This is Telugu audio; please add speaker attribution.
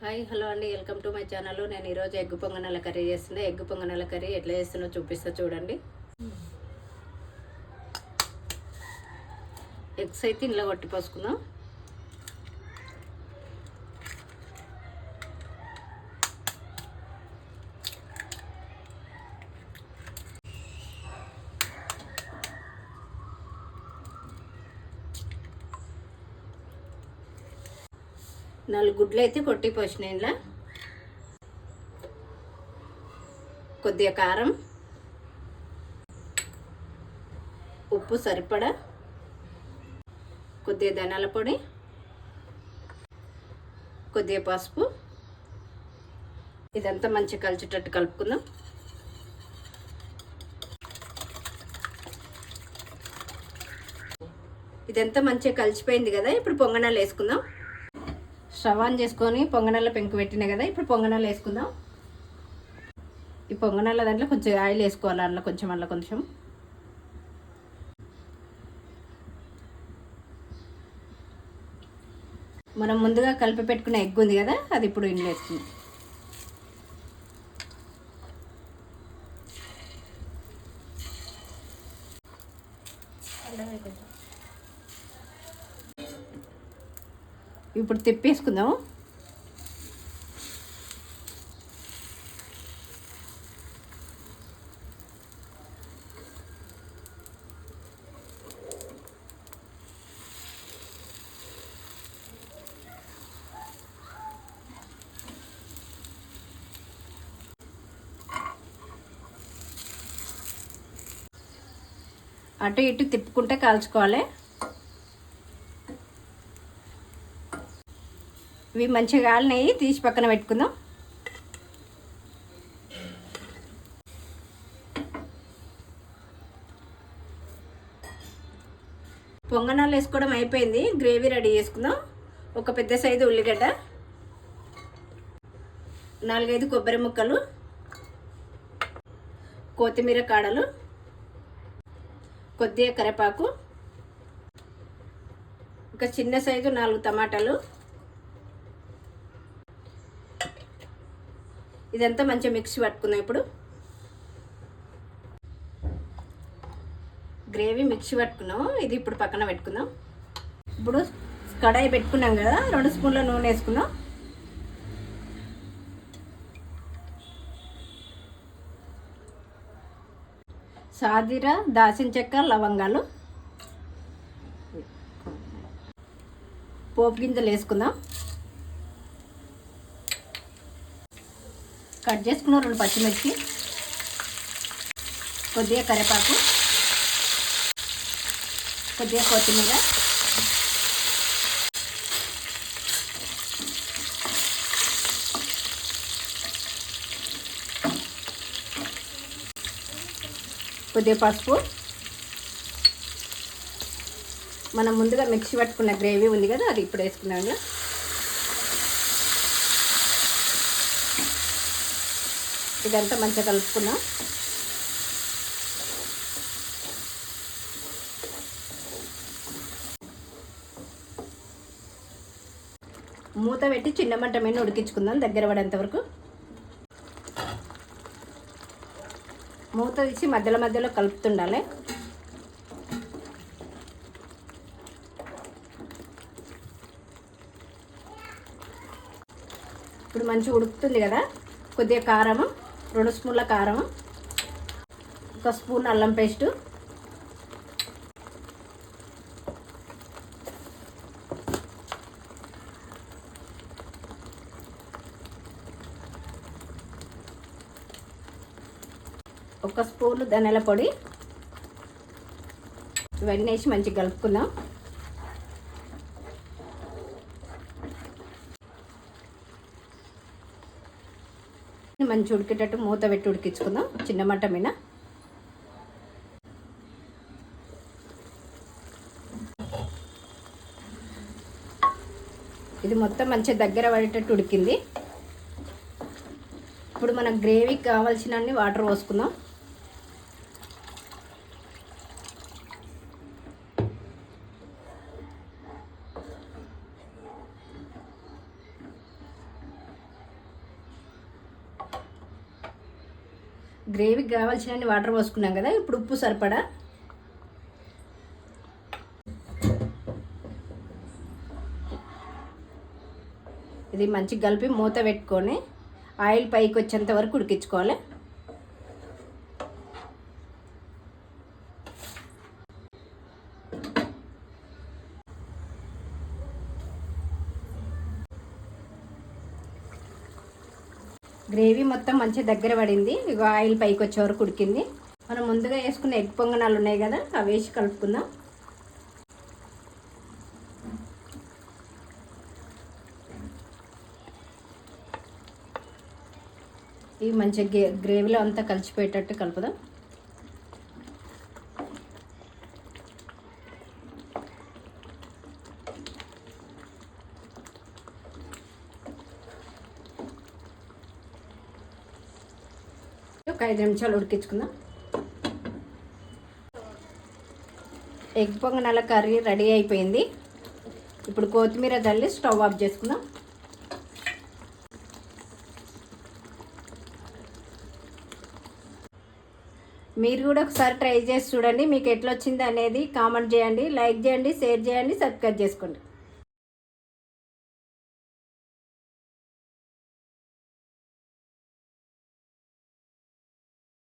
Speaker 1: హాయ్ హలో అండి, వెల్కమ్ టు మై ఛానల్. నేను ఈరోజు ఎగ్గు పొంగనాల కర్రీ చేస్తున్నా. ఎగ్గు పొంగనాల కర్రీ ఎట్లా చేస్తున్నా చూపిస్తా చూడండి. ఎగ్స్ అయితే ఇంట్లో కొట్టి పోసుకుందాం. నాలుగు గుడ్లు అయితే కొట్టి పోసిన. ఇంట్లో కొద్దిగా కారం, ఉప్పు సరిపడా, కొద్దిగా ధనియాల పొడి, కొద్దిగా పసుపు. ఇదంతా మంచిగా కలిసేటట్టు కలుపుకుందాం. ఇదంతా మంచిగా కలిసిపోయింది కదా. ఇప్పుడు పొంగనాలు వేసుకుందాం. స్టవ్ ఆన్ చేసుకొని పొంగనాల పెంకు పెట్టినా కదా. ఇప్పుడు పొంగనాలు వేసుకుందాం. ఈ పొంగనాల దాంట్లో కొంచెం ఆయిల్ వేసుకోవాలి. అందులో కొంచెం మనం ముందుగా కలిపి పెట్టుకున్న ఎగ్ ఉంది కదా, అది ఇప్పుడు ఇందులో వేసుకుందాం. ఇప్పుడు తిప్పేసుకుందాము. అటు ఇటు తిప్పుకుంటే కాల్చుకోవాలి. ఇవి మంచిగా కాలినాయి, తీసి పక్కన పెట్టుకుందాం. పొంగనాలు వేసుకోవడం అయిపోయింది. గ్రేవీ రెడీ చేసుకుందాం. ఒక పెద్ద సైజు ఉల్లిగడ్డ, 4-5 కొబ్బరి ముక్కలు, కొత్తిమీర కాడలు, కొద్దిగా కరివేపాకు, ఒక చిన్న సైజు 4 టమాటాలు. ఇదంతా మంచిగా మిక్సీ పట్టుకుందాం. ఇప్పుడు గ్రేవీ మిక్సీ పట్టుకున్నాం. ఇది ఇప్పుడు పక్కన పెట్టుకుందాం. ఇప్పుడు కడాయి పెట్టుకున్నాం కదా, 2 స్పూన్ల నూనె వేసుకుందాం. సాజీర, దాల్చిన చెక్క, లవంగాలు, పోపు గింజలు వేసుకుందాం. కట్ చేసుకున్న 2 పచ్చిమిర్చి, కొద్దిగా కరివేపాకు, కొద్దిగా కొత్తిమీర, కొద్దిగా పసుపు. మనం ముందుగా మిక్సీ పట్టుకున్న గ్రేవీ ఉంది కదా, అది ఇప్పుడు వేసుకున్నాము. ఇదంతా మంచిగా కలుపుకున్నాం. మూత పెట్టి చిన్న మంట మీద ఉడికించుకుందాం దగ్గర పడేంత వరకు. మూత తీసి మధ్యలో మధ్యలో కలుపుతుండాలి. ఇప్పుడు మంచిగా ఉడుకుతుంది కదా. కొద్దిగా కారము, 2 స్పూన్ల కారము, 1 స్పూన్ అల్లం పేస్టు, ఒక స్పూన్ ధనియాల పొడి. ఇవన్నీ వేసి మంచిగా కలుపుకుందాం. మంచి ఉడికేటట్టు మూత పెట్టి ఉడికించుకుందాం చిన్న మంట మీద. ఇది మొత్తం మంచిగా దగ్గర పడేటట్టు ఉడికింది. ఇప్పుడు మనం గ్రేవీకి కావాల్సినన్ని వాటర్ పోసుకుందాం. గ్రేవీకి కావాల్సిన వాటర్ పోసుకున్నాం కదా, ఇప్పుడు ఉప్పు సరిపడా. ఇది మంచిగా కలిపి మూత పెట్టుకొని ఆయిల్ పైకి వచ్చేంత వరకు ఉడికించుకోవాలి. గ్రేవీ మొత్తం మంచిగా దగ్గర పడింది. ఇక ఆయిల్ పైకి వచ్చే వరకు ఉడికింది. మనం ముందుగా వేసుకున్న ఎగ్ పొంగనాలు ఉన్నాయి కదా, అవి వేసి కలుపుకుందాం. ఇవి మంచిగా గ్రేవీలో అంతా కలిసిపోయేటట్టు కలుపుదాం. ఒక 5 నిమిషాలు ఉడికించుకుందాం. ఎగ్ పొంగనాల కర్రీ రెడీ అయిపోయింది. ఇప్పుడు కొత్తిమీర చల్లి స్టవ్ ఆఫ్ చేసుకుందాం. మీరు కూడా ఒకసారి ట్రై చేసి చూడండి. మీకు ఎట్లా వచ్చింది అనేది కామెంట్ చేయండి, లైక్ చేయండి, షేర్ చేయండి, సబ్స్క్రైబ్ చేసుకోండి.